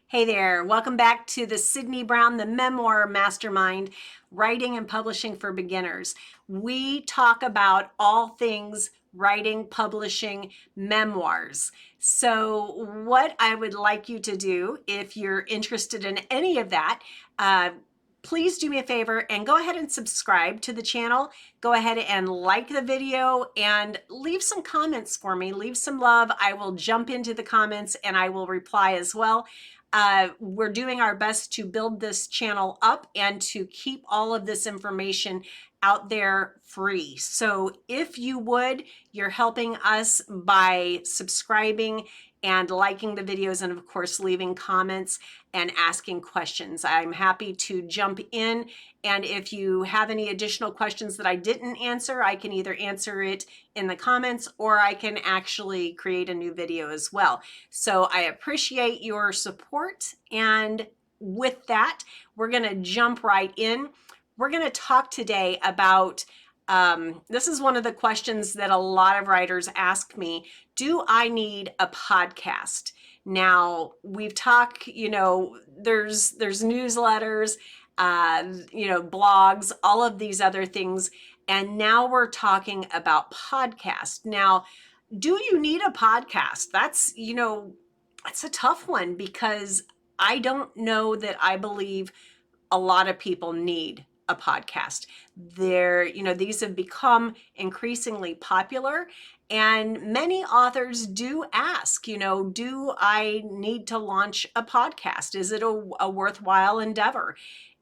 Hey there, welcome back to the Sydney Brown, the Memoir Mastermind, Writing and Publishing for Beginners. We talk about all things writing, publishing, memoirs. So what I would like you to do, if you're interested in any of that, please do me a favor and go ahead and subscribe to the channel. Go ahead and like the video and leave some comments for me. Leave some love. I will jump into the comments and I will reply as well. We're doing our best to build this channel up and to keep all of this information out there free. So if you would, you're helping us by subscribing and liking the videos and of course leaving comments and asking questions. I'm happy to jump in, and if you have any additional questions that I didn't answer, I can either answer it in the comments or I can actually create a new video as well. So I appreciate your support, and with that, we're going to jump right in. We're going to talk today about this is one of the questions that a lot of writers ask me. Do I need a podcast? Now, we've talked, there's newsletters, blogs, all of these other things. And now we're talking about podcast. Now, do you need a podcast? That's a tough one, because I don't know that I believe a lot of people need a podcast. These have become increasingly popular, and many authors do ask, do I need to launch a podcast? Is it a worthwhile endeavor?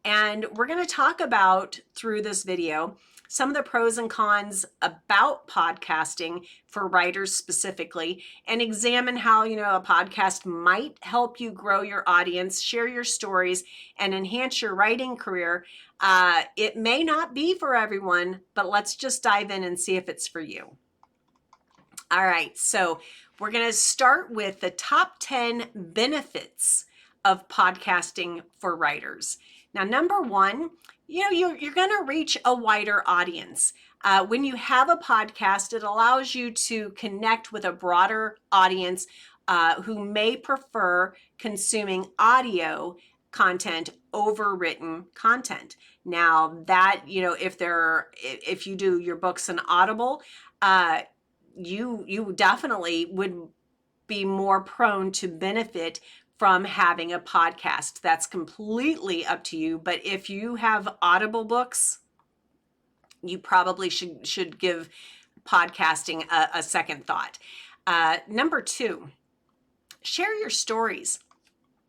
And we're going to talk about, through this video, some of the pros and cons about podcasting for writers specifically, and examine how, a podcast might help you grow your audience, share your stories, and enhance your writing career. It may not be for everyone, but let's just dive in and see if it's for you. All right, so we're going to start with the top 10 benefits of podcasting for writers. Now, number one, you're going to reach a wider audience. When you have a podcast, it allows you to connect with a broader audience who may prefer consuming audio content over written content. Now that, if you do your books in Audible, you definitely would be more prone to benefit from having a podcast. That's completely up to you. But if you have Audible books, you probably should give podcasting a second thought. Number two, share your stories.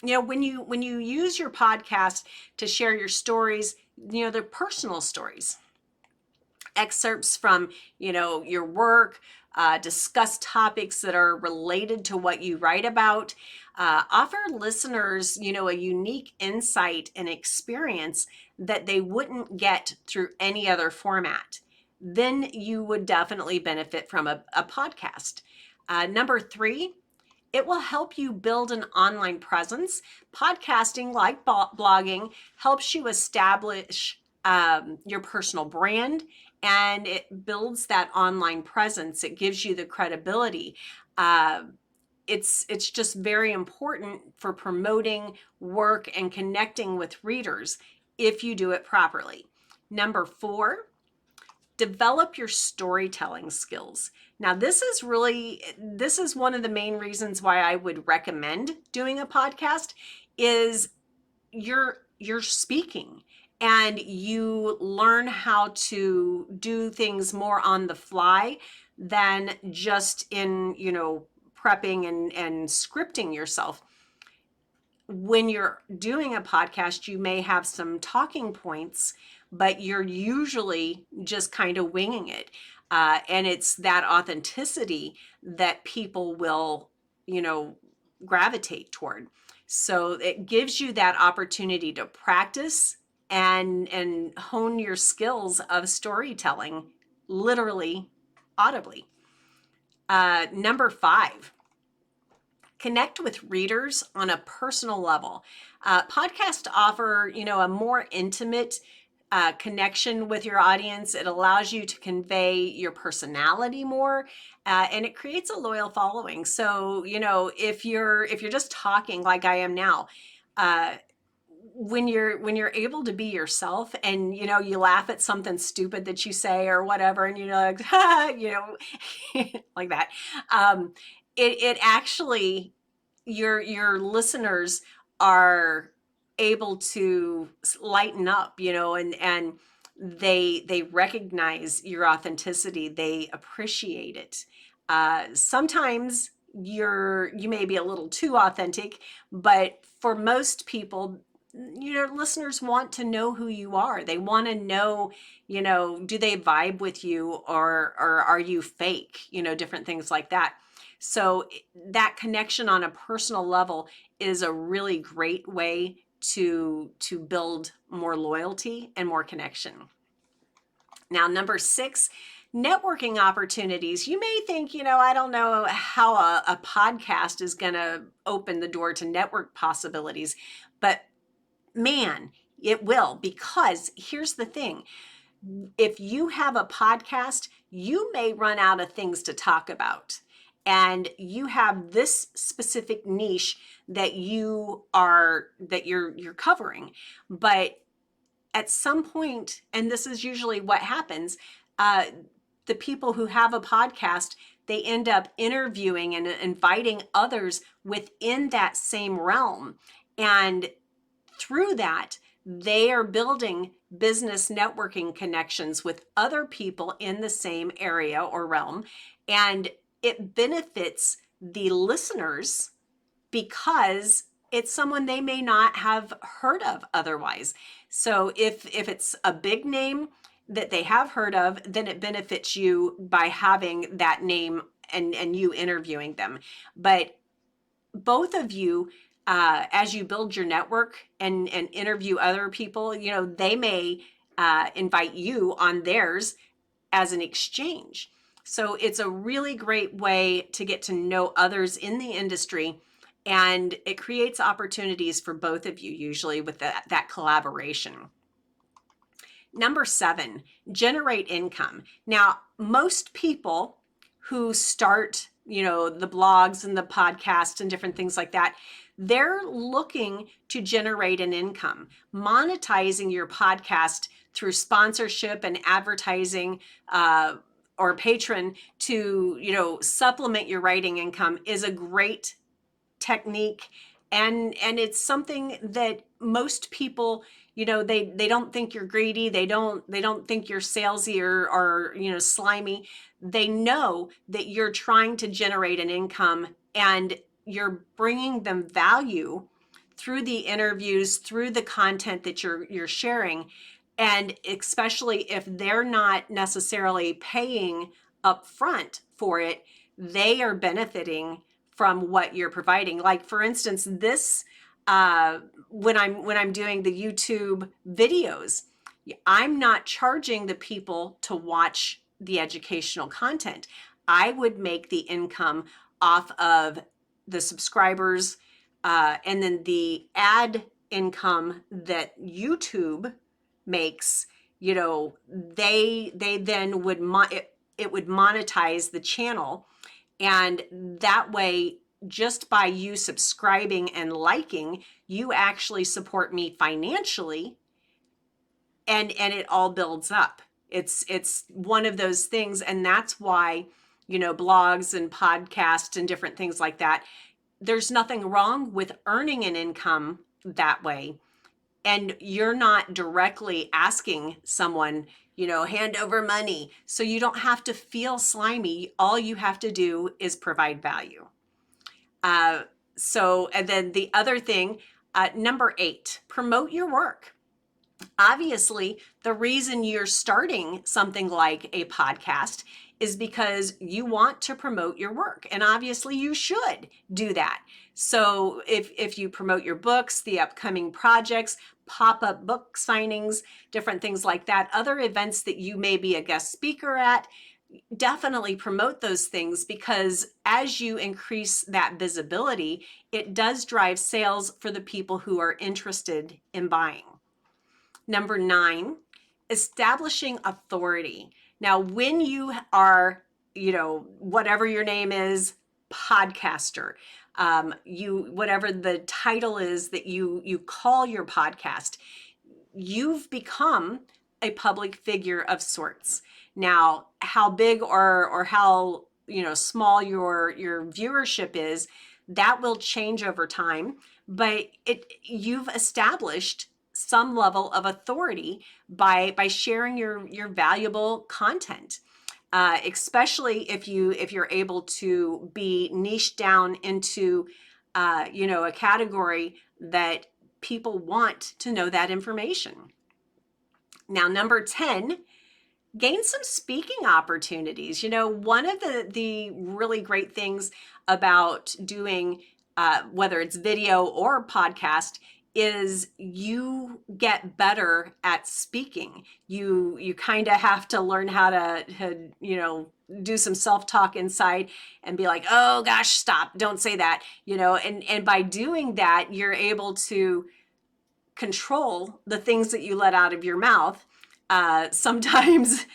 When you use your podcast to share your stories, they're personal stories. Excerpts from, your work, discuss topics that are related to what you write about, offer listeners, a unique insight and experience that they wouldn't get through any other format. Then you would definitely benefit from a podcast. Number three, it will help you build an online presence. Podcasting, like blogging, helps you establish your personal brand, and it builds that online presence. It gives you the credibility. It's just very important for promoting work and connecting with readers if you do it properly. Number four, develop your storytelling skills. Now, this is one of the main reasons why I would recommend doing a podcast, is you're speaking and you learn how to do things more on the fly than just in, prepping and scripting yourself. When you're doing a podcast, you may have some talking points, but you're usually just kind of winging it. And it's that authenticity that people will, gravitate toward. So it gives you that opportunity to practice and hone your skills of storytelling, literally, audibly. Number five, connect with readers on a personal level. Podcasts offer, a more intimate connection with your audience. It allows you to convey your personality more, and it creates a loyal following. So, if you're just talking like I am now, uh, when you're able to be yourself, and you laugh at something stupid that you say or whatever, and like, like that, it actually, your listeners are able to lighten up, and they recognize your authenticity. They appreciate it. Sometimes you may be a little too authentic, but for most people, listeners want to know who you are. They want to know, do they vibe with you, or are you fake? Different things like that. So that connection on a personal level is a really great way to build more loyalty and more connection. Now, number 6, networking opportunities. You may think, I don't know how a podcast is going to open the door to network possibilities, but man, it will, because here's the thing. If you have a podcast, you may run out of things to talk about. And you have this specific niche that you're covering. But at some point, and this is usually what happens, the people who have a podcast, they end up interviewing and inviting others within that same realm. And through that, they are building business networking connections with other people in the same area or realm. And it benefits the listeners because it's someone they may not have heard of otherwise. So if it's a big name that they have heard of, then it benefits you by having that name and you interviewing them. But both of you, as you build your network and interview other people, they may invite you on theirs as an exchange. So it's a really great way to get to know others in the industry, and it creates opportunities for both of you, usually with that collaboration. Number 7, generate income. Now, most people who start, the blogs and the podcast and different things like that, they're looking to generate an income. Monetizing your podcast through sponsorship and advertising, or patron to, supplement your writing income is a great technique. And it's something that most people, they don't think you're greedy. They don't think you're salesy or slimy. They know that you're trying to generate an income, and you're bringing them value through the interviews, through the content that you're sharing. And especially if they're not necessarily paying up front for it, they are benefiting from what you're providing. Like, for instance, this, when I'm doing the YouTube videos, I'm not charging the people to watch the educational content. I would make the income off of the subscribers, and then the ad income that YouTube makes. They then would it would monetize the channel. And that way, just by you subscribing and liking, you actually support me financially, and it all builds up. It's one of those things, and that's why, blogs and podcasts and different things like that, there's nothing wrong with earning an income that way. And you're not directly asking someone, hand over money. So you don't have to feel slimy. All you have to do is provide value. And then the other thing, number 8, promote your work. Obviously, the reason you're starting something like a podcast is because you want to promote your work. And obviously you should do that. So if you promote your books, the upcoming projects, pop-up book signings, different things like that, other events that you may be a guest speaker at, definitely promote those things, because as you increase that visibility, it does drive sales for the people who are interested in buying. Number 9, establishing authority. Now, when you are, whatever your name is, podcaster, you whatever the title is that you call your podcast, you've become a public figure of sorts. Now, how big or how small your viewership is, that will change over time, but you've established some level of authority by sharing your valuable content. Especially if you're able to be niched down into a category that people want to know that information. Now, number 10, gain some speaking opportunities. One of the really great things about doing whether it's video or podcast is you get better at speaking. You kind of have to learn how to do some self-talk inside and be like, oh gosh, stop, don't say that, and by doing that, you're able to control the things that you let out of your mouth. Sometimes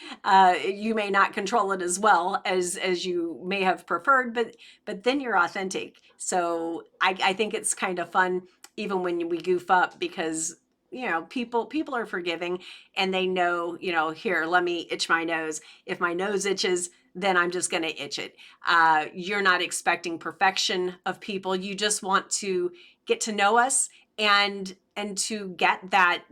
you may not control it as well as you may have preferred, but then you're authentic. So I think it's kind of fun, even when we goof up, because people are forgiving, and they know, here, let me itch my nose. If my nose itches, then I'm just going to itch it. You're not expecting perfection of people. You just want to get to know us and to get that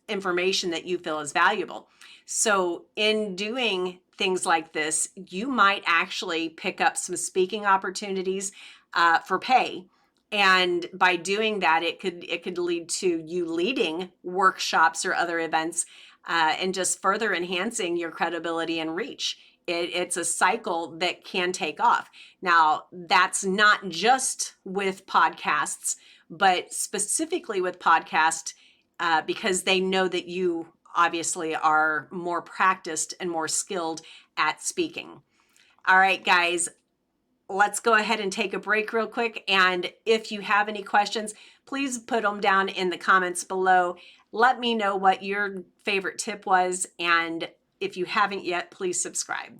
information that you feel is valuable. So in doing things like this, you might actually pick up some speaking opportunities for pay. And by doing that, it could lead to you leading workshops or other events and just further enhancing your credibility and reach. It's a cycle that can take off. Now, that's not just with podcasts, but specifically with podcasts, because they know that you obviously are more practiced and more skilled at speaking. All right, guys, let's go ahead and take a break real quick. And if you have any questions, please put them down in the comments below. Let me know what your favorite tip was. And if you haven't yet, please subscribe.